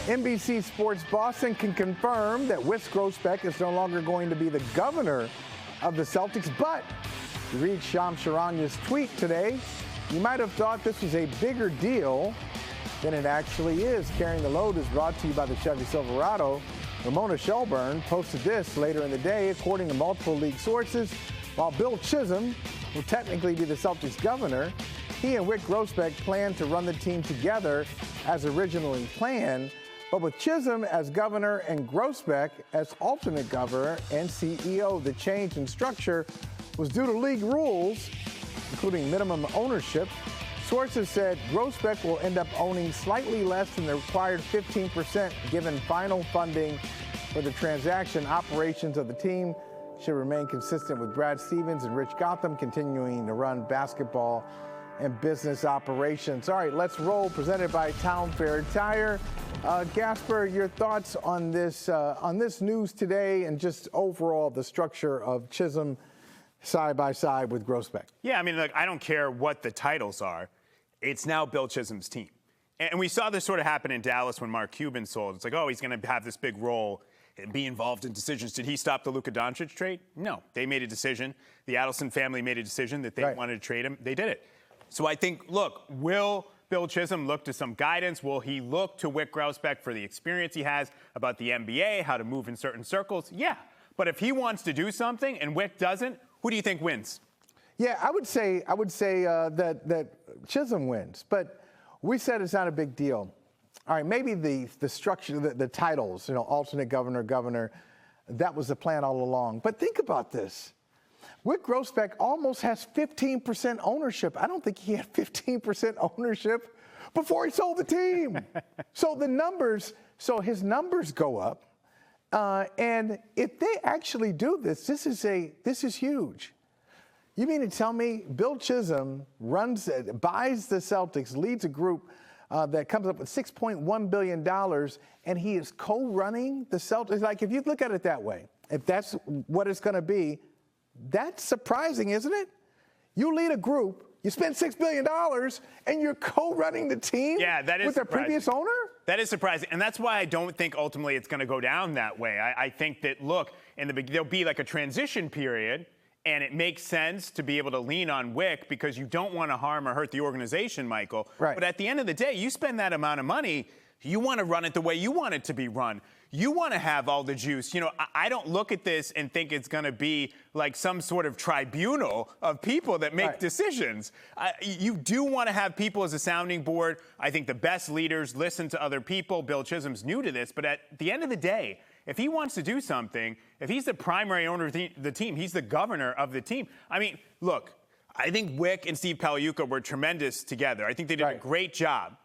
NBC Sports Boston can confirm that Wyc Grousbeck is no longer going to be the governor of the Celtics, but if you read Shams Charania's tweet today, you might have thought this was a bigger deal than it actually is. Carrying the Load is brought to you by the Chevy Silverado. Ramona Shelburne posted this later in the day. According to multiple league sources, while Bill Chisholm will technically be the Celtics governor, he and Wyc Grousbeck plan to run the team together as originally planned. But with Chisholm as governor and Grousbeck as alternate governor and CEO, the change in structure was due to league rules, including minimum ownership. Sources said Grousbeck will end up owning slightly less than the required 15% given final funding for the transaction. Operations of the team should remain consistent with Brad Stevens and Rich Gotham continuing to run basketball and business operations. All right, let's roll. Presented by Town Fair Tire. Gasper, your thoughts on this news today and just overall the structure of Chisholm side by side with Grousbeck? Yeah, I mean, look, I don't care what the titles are. It's now Bill Chisholm's team. And we saw this sort of happen in Dallas when Mark Cuban sold. It's like, oh, he's going to have this big role and be involved in decisions. Did he stop the Luka Doncic trade? No. They made a decision. The Adelson family made a decision that they wanted to trade him. They did it. So I think, look, will Bill Chisholm look to some guidance? Will he look to Wyc Grousbeck for the experience he has about the NBA, how to move in certain circles? Yeah. But if he wants to do something and Wyc doesn't, who do you think wins? Yeah, I would say that Chisholm wins, but we said it's not a big deal. All right, maybe the structure, the titles, alternate governor, that was the plan all along. But think about this. Wyc Grousbeck almost has 15% ownership. I don't think he had 15% ownership before he sold the team. So his numbers go up. And if they actually do this, this is huge. You mean to tell me Bill Chisholm buys the Celtics, leads a group that comes up with $6.1 billion, and he is co-running the Celtics? Like, if you look at it that way, if that's what it's going to be, that's surprising, isn't it? You lead a group, you spend $6 billion, and you're co-running the team with their previous owner? That is surprising, and that's why I don't think ultimately it's going to go down that way. I think that, look, there'll be like a transition period, and it makes sense to be able to lean on Wyc because you don't want to harm or hurt the organization, Michael. Right. But at the end of the day, you spend that amount of money, you want to run it the way you want it to be run. You want to have all the juice. I don't look at this and think it's going to be like some sort of tribunal of people that make decisions. You do want to have people as a sounding board. I think the best leaders listen to other people. Bill Chisholm's new to this, but at the end of the day, if he wants to do something, if he's the primary owner of the team, he's the governor of the team. I mean, look, I think Wyc and Steve Paliuca were tremendous together. I think they did a great job.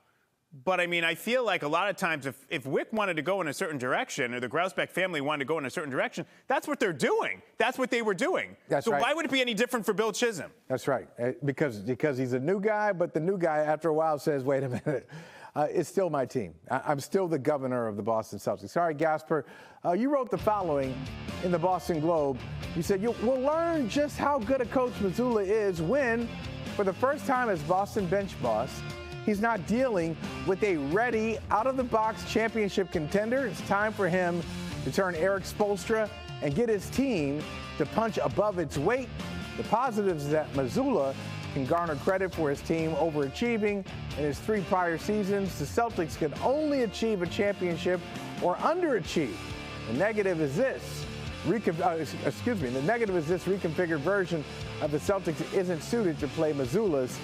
But, I mean, I feel like a lot of times if Wyc wanted to go in a certain direction or the Grousbeck family wanted to go in a certain direction, that's what they're doing. That's what they were doing. So why would it be any different for Bill Chisholm? That's right. Because he's a new guy, but the new guy, after a while, says, wait a minute, it's still my team. I'm still the governor of the Boston Celtics. Sorry, Gasper. You wrote the following in the Boston Globe. You said, we'll learn just how good a coach Mazzulla is when, for the first time as Boston bench boss, he's not dealing with a ready, out-of-the-box championship contender. It's time for him to turn Eric Spoelstra and get his team to punch above its weight. The positives is that Mazzulla can garner credit for his team overachieving. In his 3 prior seasons, the Celtics could only achieve a championship or underachieve. The negative is this. The negative is this reconfigured version of the Celtics isn't suited to play Mazzulla's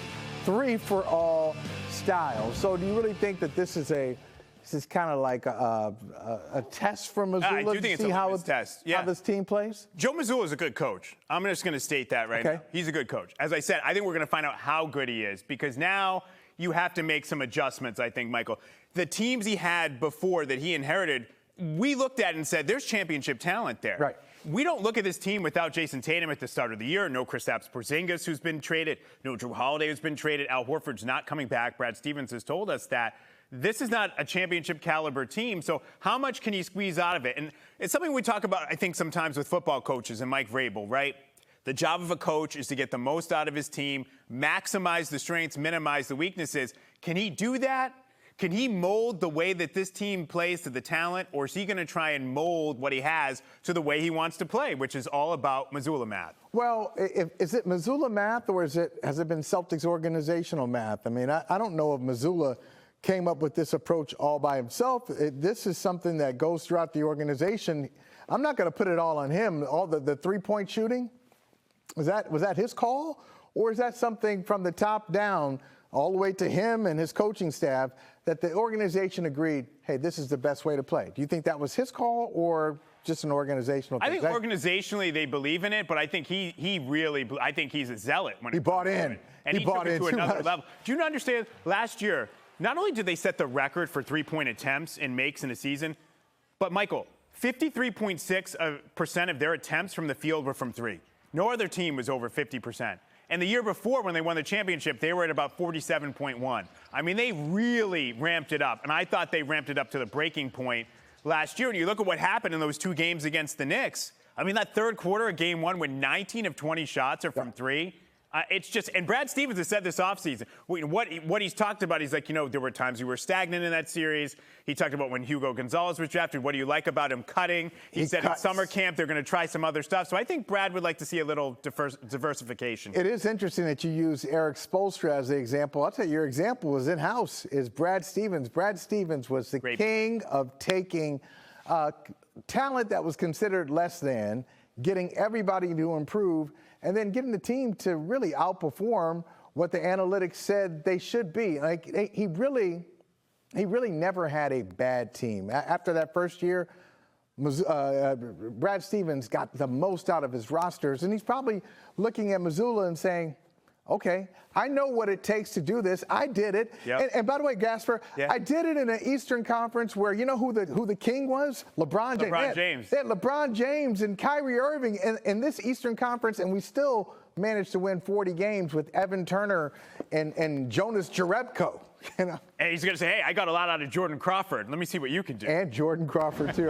3-for-all style. So do you really think that this is kind of like a test for Mazzulla to see how this team plays? Joe Mazzulla is a good coach. I'm just going to state that now. He's a good coach. As I said, I think we're going to find out how good he is because now you have to make some adjustments, I think, Michael. The teams he had before that he inherited, we looked at and said, there's championship talent there. Right. We don't look at this team without Jason Tatum at the start of the year. No Kristaps Porzingis, who's been traded. No Drew Holiday, who's been traded. Al Horford's not coming back. Brad Stevens has told us that. This is not a championship caliber team. So how much can you squeeze out of it? And it's something we talk about, I think, sometimes with football coaches and Mike Vrabel, right? The job of a coach is to get the most out of his team, maximize the strengths, minimize the weaknesses. Can he do that? Can he mold the way that this team plays to the talent, or is he going to try and mold what he has to the way he wants to play, which is all about Mazzulla math? Well, is it Mazzulla math, or has it been Celtics organizational math? I mean, I don't know if Mazzulla came up with this approach all by himself. This is something that goes throughout the organization. I'm not going to put it all on him. All the three-point shooting, was that his call, or is that something from the top down all the way to him and his coaching staff that the organization agreed, hey, this is the best way to play? Do you think that was his call or just an organizational thing? I think organizationally they believe in it, but I think I think he's a zealot when he bought in. And he bought in to another level. Do you understand? Last year, not only did they set the record for three-point attempts and makes in a season, but Michael, 53.6% of their attempts from the field were from three. No other team was over 50%. And the year before, when they won the championship, they were at about 47.1. I mean, they really ramped it up. And I thought they ramped it up to the breaking point last year. And you look at what happened in those two games against the Knicks. I mean, that third quarter of game one, when 19 of 20 shots are from three, it's just, and Brad Stevens has said this offseason, what he's talked about, he's like, there were times we were stagnant in that series. He talked about when Hugo Gonzalez was drafted. What do you like about him cutting? He said cuts. In summer camp they're going to try some other stuff. So I think Brad would like to see a little diversification. It is interesting that you use Eric Spoelstra as the example. I'll tell you, your example was in-house, is Brad Stevens. Brad Stevens was the king of taking talent that was considered less than, getting everybody to improve, and then getting the team to really outperform what the analytics said they should be. Like, he really never had a bad team. After that first year, Brad Stevens got the most out of his rosters, and he's probably looking at Mazzulla and saying, okay, I know what it takes to do this. I did it. Yep. And by the way, Gasper, I did it in an Eastern Conference where, you know who the king was? LeBron James. They had LeBron James and Kyrie Irving in this Eastern Conference, and we still managed to win 40 games with Evan Turner and Jonas Jerebko. And he's going to say, hey, I got a lot out of Jordan Crawford. Let me see what you can do. And Jordan Crawford, too.